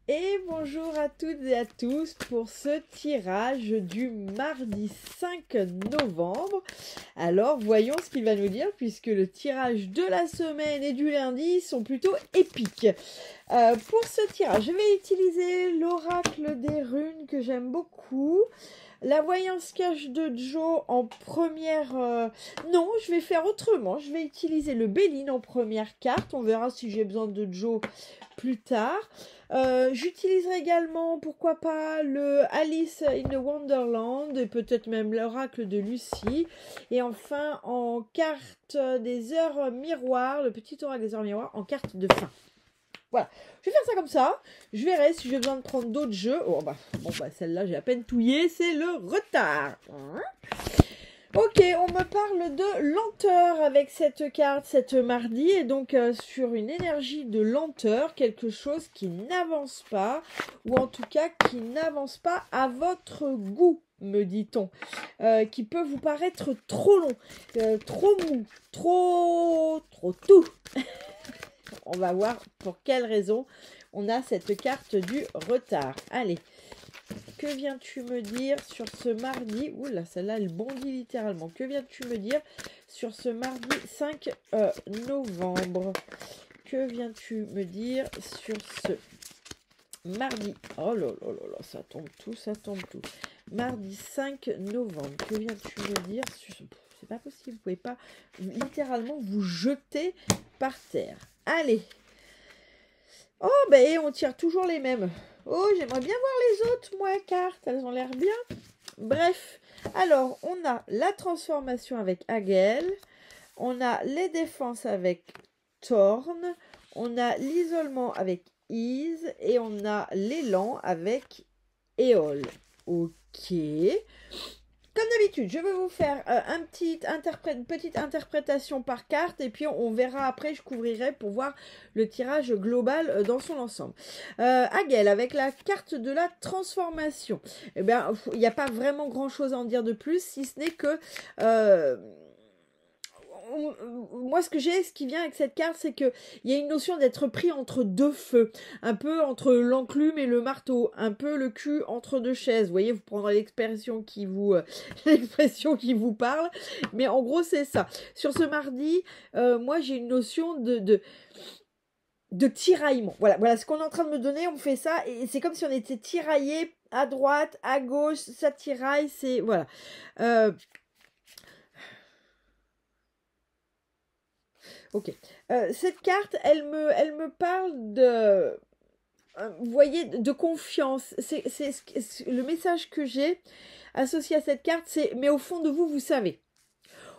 Et bonjour à toutes et à tous pour ce tirage du mardi 5 novembre. Alors voyons ce qu'il va nous dire puisque le tirage de la semaine et du lundi sont plutôt épiques. Pour ce tirage, je vais utiliser l'oracle des runes que j'aime beaucoup. La voyance cache de Joe en première... Non, je vais faire autrement. Je vais utiliser le Béline en première carte. On verra si j'ai besoin de Joe plus tard. J'utiliserai également, pourquoi pas, le Alice in the Wonderland et peut-être même l'oracle de Lucie. Et enfin, en carte des heures miroirs, le petit oracle des heures miroirs en carte de fin. Voilà, je vais faire ça comme ça. Je verrai si j'ai besoin de prendre d'autres jeux. Oh, bon, celle-là, j'ai à peine touillé. C'est le retard. Ok, on me parle de lenteur avec cette carte, cette mardi. Et donc, sur une énergie de lenteur, quelque chose qui n'avance pas. Ou en tout cas, qui n'avance pas à votre goût, me dit-on. Qui peut vous paraître trop long, trop mou, trop tout. On va voir pour quelle raison on a cette carte du retard. Allez, que viens-tu me dire sur ce mardi? Oula, celle-là, elle bondit littéralement. Que viens-tu me dire sur ce mardi 5 novembre? Que viens-tu me dire sur ce mardi? Oh là là là là, ça tombe tout, ça tombe tout. Mardi 5 novembre. Que viens-tu me dire sur... C'est pas possible, vous pouvez pas littéralement vous jeter par terre. Allez. Oh, ben on tire toujours les mêmes. Oh, j'aimerais bien voir les autres, moi, cartes. Elles ont l'air bien. Bref. Alors, on a la transformation avec Hagel. On a les défenses avec Thorn. On a l'isolement avec Ise. Et on a l'élan avec Éole. Ok. Comme d'habitude, je vais vous faire une petite interprétation par carte et puis on verra après, je couvrirai pour voir le tirage global dans son ensemble. Hagel, avec la carte de la transformation, eh bien, il n'y a pas vraiment grand chose à en dire de plus, si ce n'est que... moi, ce qui vient avec cette carte, c'est qu'il y a une notion d'être pris entre deux feux, un peu entre l'enclume et le marteau, un peu le cul entre deux chaises. Vous voyez, vous prendrez l'expression qui vous parle, mais en gros, c'est ça. Sur ce mardi, moi, j'ai une notion de tiraillement. Voilà ce qu'on est en train de me donner, on fait ça, et c'est comme si on était tiraillé à droite, à gauche, ça tiraille, c'est... Voilà. Ok. Cette carte, elle me parle de... vous voyez, de confiance. C'est le message que j'ai associé à cette carte, c'est « mais au fond de vous, vous savez ».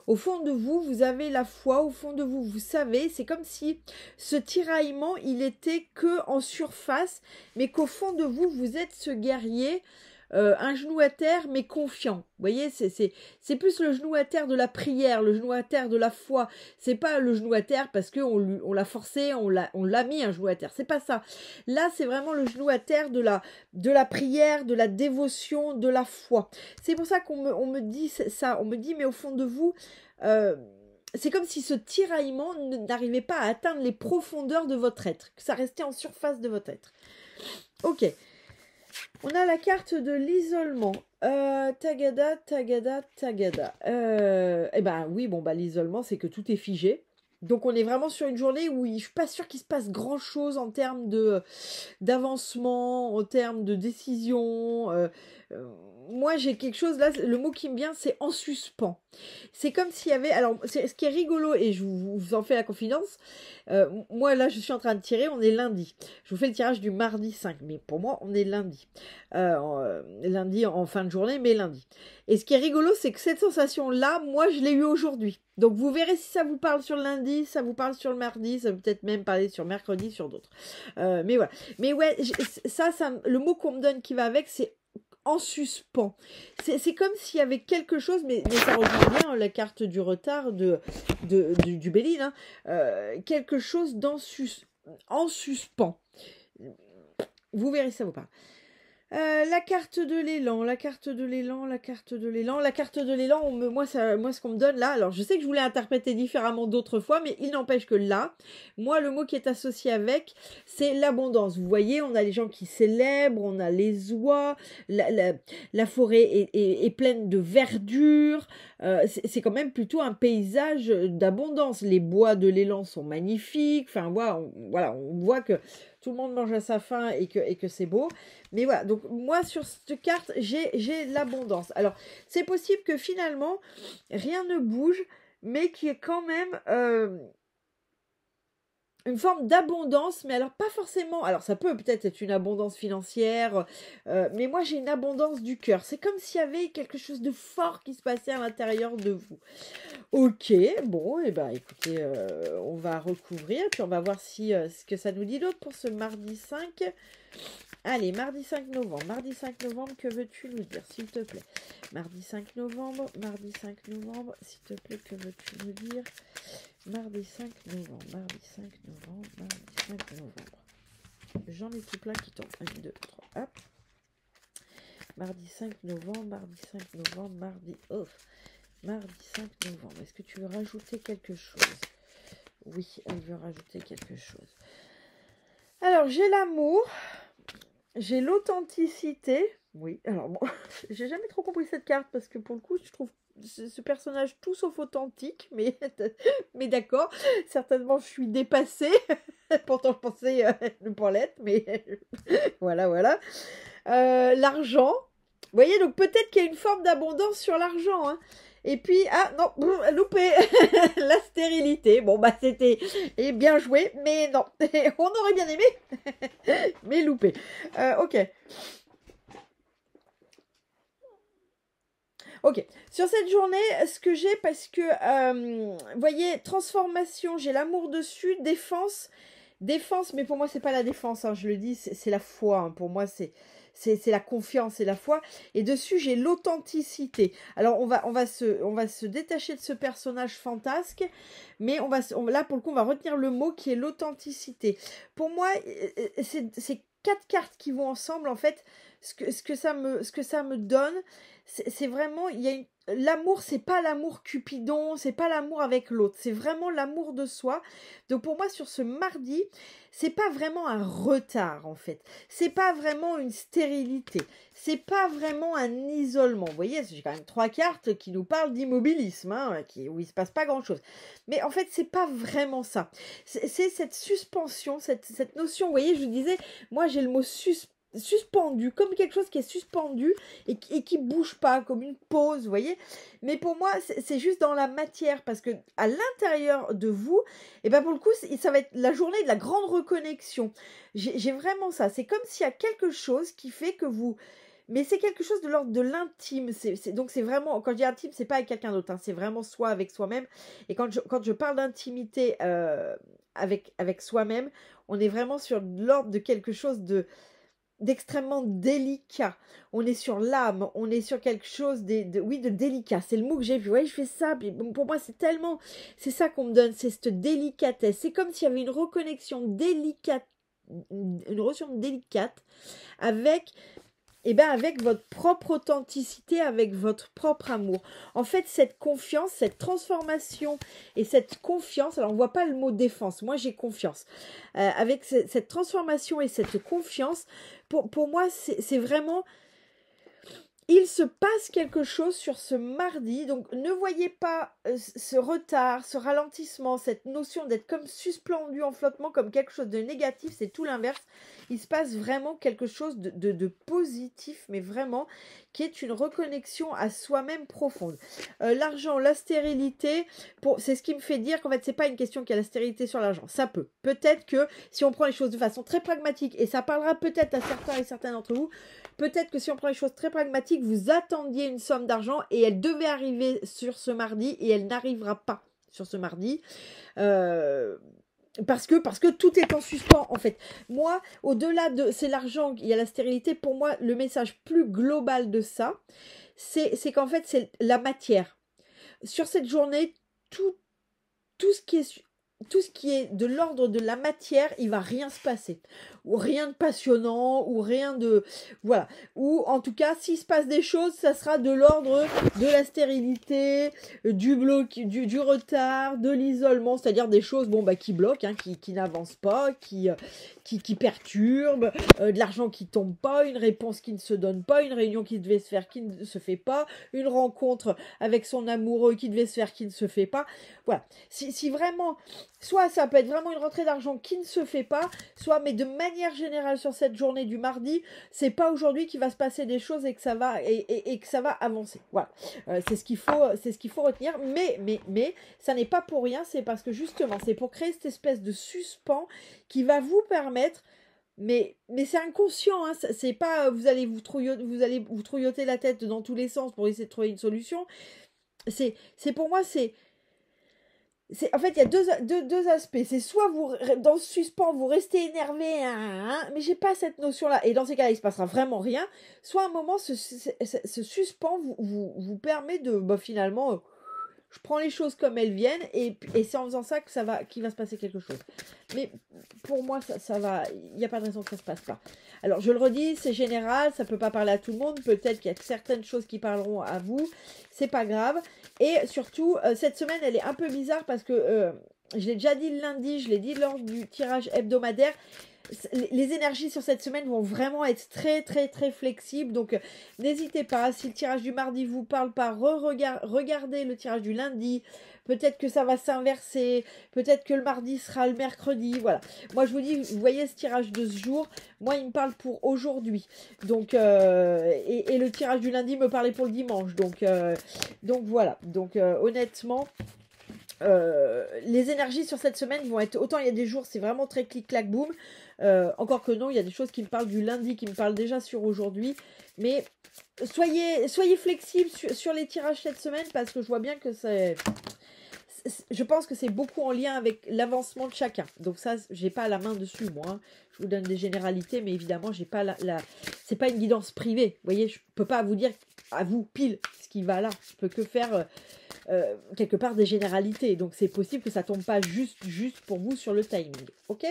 Au fond de vous, vous avez la foi, au fond de vous, vous savez. C'est comme si ce tiraillement, il était que en surface, mais qu'au fond de vous, vous êtes ce guerrier, un genou à terre, mais confiant. Vous voyez, c'est plus le genou à terre de la prière, le genou à terre de la foi. C'est pas le genou à terre parce qu'on l'a forcé, on l'a mis un genou à terre. C'est pas ça. Là, c'est vraiment le genou à terre de la prière, de la dévotion, de la foi. C'est pour ça qu'on me dit ça. On me dit, mais au fond de vous... c'est comme si ce tiraillement n'arrivait pas à atteindre les profondeurs de votre être, que ça restait en surface de votre être. Ok. On a la carte de l'isolement. Tagada. Eh ben oui, bon, l'isolement, c'est que tout est figé. Donc on est vraiment sur une journée où je ne suis pas sûre qu'il se passe grand-chose en termes d'avancement, en termes de décision. Moi, j'ai quelque chose, là, le mot qui me vient, c'est en suspens. C'est comme s'il y avait... Alors, ce qui est rigolo, et je vous en fais la confidence, moi, là, je suis en train de tirer, on est lundi. Je vous fais le tirage du mardi 5, mais pour moi, on est lundi. Lundi en fin de journée, mais lundi. Et ce qui est rigolo, c'est que cette sensation-là, moi, je l'ai eue aujourd'hui. Donc, vous verrez si ça vous parle sur le lundi, ça vous parle sur le mardi, ça peut peut-être même parler sur mercredi, sur d'autres. Mais voilà. Mais ouais, ça, le mot qu'on me donne qui va avec, c'est en suspens. C'est comme s'il y avait quelque chose, mais ça rejoint bien la carte du retard du Béline, hein, quelque chose en suspens. Vous verrez, ça vous parle. La carte de l'élan, la carte de l'élan, la carte de l'élan, la carte de l'élan, moi, ce qu'on me donne là, alors je sais que je voulais interpréter différemment d'autres fois, mais il n'empêche que là, moi, le mot qui est associé avec, c'est l'abondance. Vous voyez, on a les gens qui célèbrent, on a les oies, la forêt est pleine de verdure, c'est quand même plutôt un paysage d'abondance. Les bois de l'élan sont magnifiques, enfin, voilà, on voit que tout le monde mange à sa faim et que c'est beau. Mais voilà, donc moi sur cette carte, j'ai l'abondance. Alors, c'est possible que finalement, rien ne bouge, mais qu'il y ait quand même une forme d'abondance, mais alors pas forcément, alors ça peut peut-être être une abondance financière, mais moi j'ai une abondance du cœur. C'est comme s'il y avait quelque chose de fort qui se passait à l'intérieur de vous. Ok, bon, et ben écoutez, on va recouvrir, puis on va voir si ce que ça nous dit d'autre pour ce mardi 5. Allez, mardi 5 novembre. Mardi 5 novembre, que veux-tu nous dire, s'il te plaît? Mardi 5 novembre, s'il te plaît, que veux-tu nous dire? Mardi 5 novembre, mardi 5 novembre, mardi 5 novembre. J'en ai tout plein qui tombent. 1, 2, 3, hop. Mardi 5 novembre, mardi 5 novembre, mardi 5 novembre. Est-ce que tu veux rajouter quelque chose? Oui, elle veut rajouter quelque chose. Alors, j'ai l'amour. J'ai l'authenticité. Oui, alors bon, j'ai jamais trop compris cette carte parce que pour le coup, je trouve ce personnage tout sauf authentique, mais d'accord, certainement je suis dépassée. Pourtant, je pensais ne pas l'être, mais voilà. L'argent. Vous voyez, donc peut-être qu'il y a une forme d'abondance sur l'argent, hein. Et puis, ah non, loupé, la stérilité. Bon, bah c'était bien joué, mais non, on aurait bien aimé, mais loupé. Ok. Ok, sur cette journée, ce que j'ai, parce que, vous voyez, transformation, j'ai l'amour dessus, défense, mais pour moi, c'est pas la défense, hein, je le dis, c'est la foi, hein, pour moi, c'est la confiance et la foi, et dessus, j'ai l'authenticité. Alors, on va se détacher de ce personnage fantasque, mais là, pour le coup, on va retenir le mot qui est l'authenticité. Pour moi, c'est 4 cartes qui vont ensemble, en fait, ce que ça me donne, c'est vraiment, l'amour, c'est pas l'amour Cupidon, c'est pas l'amour avec l'autre, c'est vraiment l'amour de soi. Donc pour moi, sur ce mardi, c'est pas vraiment un retard en fait, c'est pas vraiment une stérilité, c'est pas vraiment un isolement. Vous voyez, j'ai quand même 3 cartes qui nous parlent d'immobilisme, hein, où il se passe pas grand chose. Mais en fait, c'est pas vraiment ça. C'est cette suspension, cette notion. Vous voyez, je vous disais, moi j'ai le mot suspendu, comme quelque chose qui est suspendu et qui bouge pas, comme une pause, vous voyez. Mais pour moi, c'est juste dans la matière, parce que à l'intérieur de vous, et ben pour le coup, ça va être la journée de la grande reconnexion. J'ai vraiment ça. C'est comme s'il y a quelque chose qui fait que vous... Mais c'est quelque chose de l'ordre de l'intime. Donc c'est vraiment, quand je dis intime, c'est pas avec quelqu'un d'autre, hein, c'est vraiment soi avec soi-même. Et quand je parle d'intimité avec soi-même, on est vraiment sur l'ordre de quelque chose d'extrêmement délicat. On est sur l'âme, on est sur quelque chose de délicat. C'est le mot que j'ai vu. Ouais, je fais ça. Puis pour moi, c'est ça qu'on me donne, c'est cette délicatesse. C'est comme s'il y avait une reconnexion délicate, avec avec votre propre authenticité, avec votre propre amour. En fait, cette confiance, cette transformation et cette confiance, alors on ne voit pas le mot défense, moi j'ai confiance. Avec cette transformation et cette confiance, pour moi, c'est vraiment... Il se passe quelque chose sur ce mardi, donc ne voyez pas ce retard, ce ralentissement, cette notion d'être comme suspendu en flottement, comme quelque chose de négatif, c'est tout l'inverse. Il se passe vraiment quelque chose de positif, mais vraiment, qui est une reconnexion à soi-même profonde. L'argent, la stérilité, c'est ce qui me fait dire qu'en fait, c'est pas une question qu'il y a la stérilité sur l'argent. Ça peut. Peut-être que si on prend les choses de façon très pragmatique, et ça parlera peut-être à certains et certaines d'entre vous, peut-être que si on prend les choses très pragmatiques, vous attendiez une somme d'argent et elle devait arriver sur ce mardi et elle n'arrivera pas sur ce mardi. Parce que tout est en suspens en fait. Moi, au-delà de c'est l'argent, il y a la stérilité. Pour moi, le message plus global de ça, c'est qu'en fait c'est la matière. Sur cette journée, tout ce qui est tout ce qui est de l'ordre de la matière, il va rien se passer. Ou rien de passionnant, ou rien de... Voilà. Ou en tout cas, s'il se passe des choses, ça sera de l'ordre de la stérilité, du retard, de l'isolement, c'est-à-dire des choses qui bloquent, hein, qui n'avancent pas, qui perturbent, de l'argent qui tombe pas, une réponse qui ne se donne pas, une réunion qui devait se faire qui ne se fait pas, une rencontre avec son amoureux qui devait se faire qui ne se fait pas. Voilà. Si vraiment, soit ça peut être vraiment une rentrée d'argent qui ne se fait pas, soit, mais de manière générale sur cette journée du mardi, c'est pas aujourd'hui qu'il va se passer des choses et que ça va et que ça va avancer. Voilà, c'est ce qu'il faut retenir. Mais ça n'est pas pour rien, c'est parce que justement, c'est pour créer cette espèce de suspens qui va vous permettre. Mais c'est inconscient, hein, c'est pas vous allez vous trouilloter la tête dans tous les sens pour essayer de trouver une solution. C'est pour moi en fait, il y a deux aspects. C'est soit vous, dans ce suspens, vous restez énervé, mais j'ai pas cette notion-là. Et dans ces cas-là, il se passera vraiment rien. Soit à un moment, ce suspens vous permet de, finalement, je prends les choses comme elles viennent et c'est en faisant ça qu'il va se passer quelque chose. Mais pour moi, ça va, il n'y a pas de raison que ça se passe pas. Alors, je le redis, c'est général, ça peut pas parler à tout le monde. Peut-être qu'il y a certaines choses qui parleront à vous. C'est pas grave. Et surtout, cette semaine, elle est un peu bizarre parce que je l'ai déjà dit le lundi, je l'ai dit lors du tirage hebdomadaire. Les énergies sur cette semaine vont vraiment être très très très flexibles, donc n'hésitez pas, si le tirage du mardi vous parle pas, regardez le tirage du lundi, peut-être que ça va s'inverser, peut-être que le mardi sera le mercredi, voilà. Moi je vous dis, vous voyez ce tirage de ce jour, moi il me parle pour aujourd'hui, donc et le tirage du lundi me parlait pour le dimanche, donc voilà, donc honnêtement... les énergies sur cette semaine vont être, autant il y a des jours c'est vraiment très clic-clac boum, encore que non, il y a des choses qui me parlent du lundi, qui me parlent déjà sur aujourd'hui, mais soyez flexibles sur les tirages cette semaine, parce que je vois bien que je pense que c'est beaucoup en lien avec l'avancement de chacun, donc ça j'ai pas la main dessus moi, hein. Je vous donne des généralités, mais évidemment j'ai pas c'est pas une guidance privée, vous voyez, je peux pas vous dire à vous pile ce qui va là, je peux que faire quelque part des généralités, donc c'est possible que ça tombe pas juste pour vous sur le timing, ok.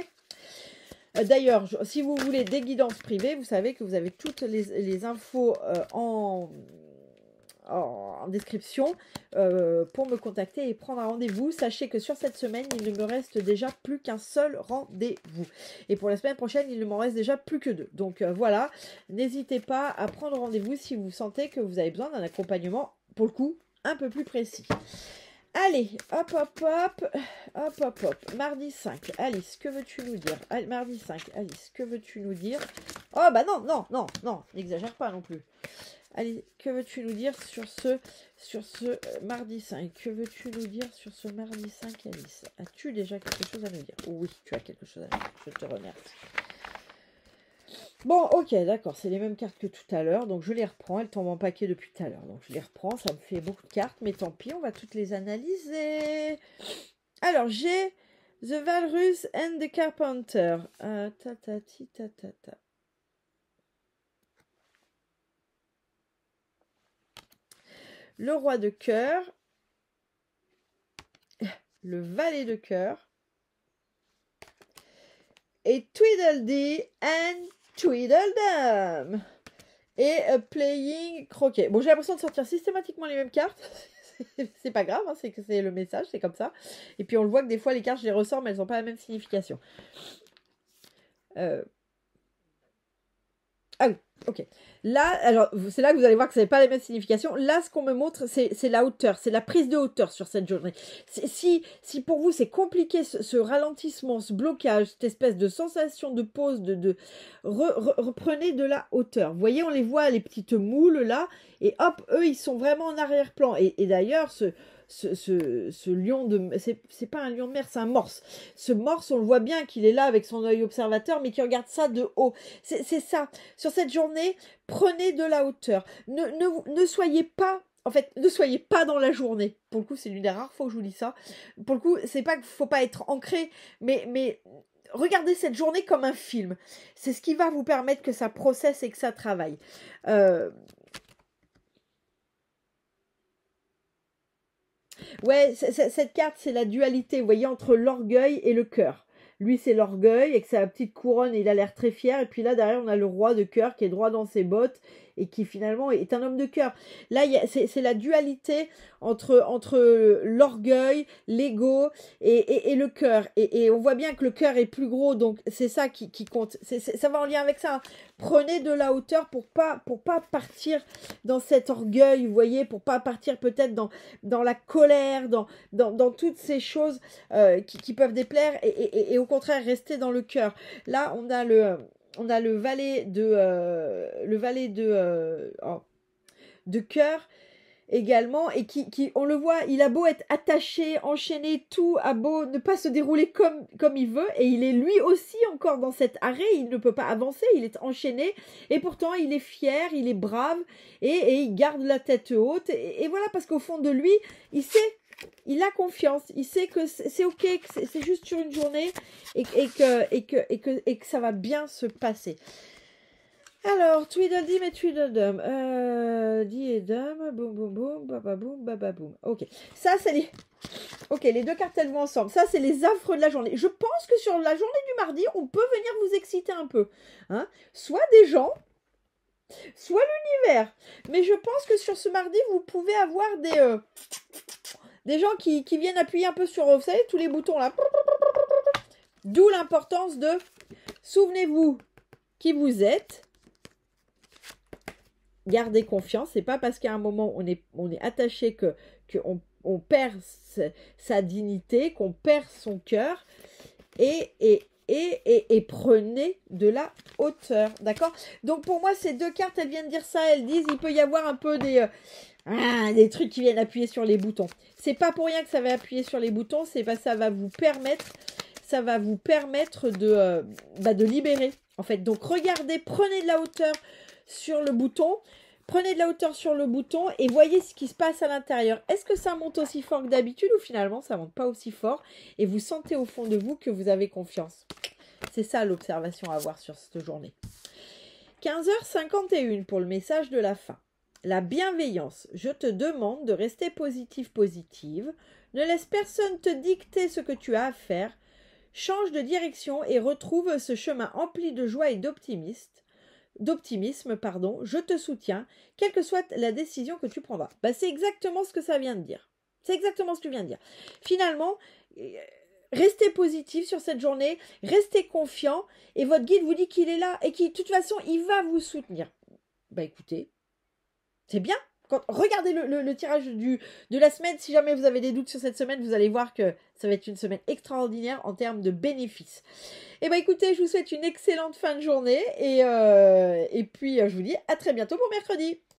D'ailleurs, si vous voulez des guidances privées, vous savez que vous avez toutes les infos en description pour me contacter et prendre un rendez-vous. Sachez que sur cette semaine, il ne me reste déjà plus qu'un seul rendez-vous. Et pour la semaine prochaine, il ne m'en reste déjà plus que 2. Donc voilà, n'hésitez pas à prendre rendez-vous si vous sentez que vous avez besoin d'un accompagnement, pour le coup, un peu plus précis. Allez, hop. Mardi 5, Alice, que veux-tu nous dire? Mardi 5, Alice, que veux-tu nous dire? Oh, bah non, n'exagère pas non plus. Allez, que veux-tu nous dire sur ce mardi 5? Que veux-tu nous dire sur ce mardi 5, Alice? As-tu déjà quelque chose à nous dire? Oui, tu as quelque chose à nous dire. Je te remercie. Bon, ok, d'accord, c'est les mêmes cartes que tout à l'heure, donc je les reprends, elles tombent en paquet depuis tout à l'heure, donc je les reprends, ça me fait beaucoup de cartes, mais tant pis, on va toutes les analyser. Alors, j'ai The Walrus and the Carpenter. Le roi de cœur, le valet de cœur, et Tweedledee and Tweedledum. Et playing croquet. Bon, j'ai l'impression de sortir systématiquement les mêmes cartes. C'est pas grave, hein, c'est que c'est le message, c'est comme ça. Et puis on le voit que des fois les cartes, je les ressors, mais elles n'ont pas la même signification. Ah oui, ok. Là, alors, c'est là que vous allez voir que ça n'a pas la même signification. Là, ce qu'on me montre, c'est la hauteur, c'est la prise de hauteur sur cette journée. Si pour vous, c'est compliqué, ce ralentissement, ce blocage, cette espèce de sensation de pause, reprenez de la hauteur. Vous voyez, on les voit, les petites moules, là, et hop, eux, ils sont vraiment en arrière-plan. Et d'ailleurs, ce lion de... C'est pas un lion de mer, c'est un morse. Ce morse, on le voit bien qu'il est là avec son œil observateur, mais qui regarde ça de haut. C'est ça. Sur cette journée, prenez de la hauteur. Ne soyez pas... En fait, ne soyez pas dans la journée. Pour le coup, c'est l'une des rares fois que je vous dis ça. Pour le coup, c'est pas qu'il faut pas être ancré, mais regardez cette journée comme un film. C'est ce qui va vous permettre que ça processe et que ça travaille. Ouais, cette carte, c'est la dualité, vous voyez, entre l'orgueil et le cœur. Lui, c'est l'orgueil, avec sa petite couronne, il a l'air très fier. Et puis là, derrière, on a le roi de cœur qui est droit dans ses bottes et qui, finalement, est un homme de cœur. Là, c'est la dualité entre l'orgueil, l'ego et le cœur. Et on voit bien que le cœur est plus gros, donc c'est ça qui compte. Ça va en lien avec ça, hein. Prenez de la hauteur pour pas partir dans cet orgueil, vous voyez, pour pas partir peut-être dans la colère, dans toutes ces choses qui peuvent déplaire et au contraire rester dans le cœur. Là, on a le valet de cœur également et qui on le voit, il a beau être attaché, enchaîné, tout a beau ne pas se dérouler comme il veut, et il est lui aussi encore dans cet arrêt, il ne peut pas avancer, il est enchaîné, et pourtant il est fier, il est brave, et il garde la tête haute, et voilà, parce qu'au fond de lui, il sait, il a confiance, il sait que c'est ok, que c'est juste sur une journée, et que ça va bien se passer. Alors, Tweedledum et Tweedledum. Di et Dum, boum boum boum, bababoum, bababoum. Ok, ça c'est les... Ok, les deux cartes elles vont ensemble. Ça c'est les affres de la journée. Je pense que sur la journée du mardi, on peut venir vous exciter un peu. Hein, soit des gens, soit l'univers. Mais je pense que sur ce mardi, vous pouvez avoir des gens qui viennent appuyer un peu sur, vous savez, tous les boutons là. D'où l'importance de... Souvenez-vous qui vous êtes. Gardez confiance, c'est pas parce qu'à un moment on est attaché qu'on perd sa dignité, qu'on perd son cœur, et prenez de la hauteur, d'accord? Donc pour moi ces deux cartes elles viennent dire ça, elles disent il peut y avoir un peu des trucs qui viennent appuyer sur les boutons. C'est pas pour rien que ça va appuyer sur les boutons, c'est parce que ça va vous permettre de libérer en fait. Donc regardez, prenez de la hauteur sur le bouton, prenez de la hauteur sur le bouton et voyez ce qui se passe à l'intérieur. Est-ce que ça monte aussi fort que d'habitude ou finalement ça monte pas aussi fort et vous sentez au fond de vous que vous avez confiance? C'est ça l'observation à avoir sur cette journée. 15h51 pour le message de la fin. La bienveillance. Je te demande de rester positive. Ne laisse personne te dicter ce que tu as à faire. Change de direction et retrouve ce chemin empli de joie et d'optimisme, je te soutiens, quelle que soit la décision que tu prendras. Bah, c'est exactement ce que ça vient de dire. C'est exactement ce que tu viens de dire. Finalement, restez positif sur cette journée, restez confiant, et votre guide vous dit qu'il est là, et qu'il, de toute façon, il va vous soutenir. Bah écoutez, c'est bien. Regardez le tirage de la semaine. Si jamais vous avez des doutes sur cette semaine, vous allez voir que ça va être une semaine extraordinaire en termes de bénéfices. Et bah écoutez, je vous souhaite une excellente fin de journée. Et puis, je vous dis à très bientôt pour mercredi.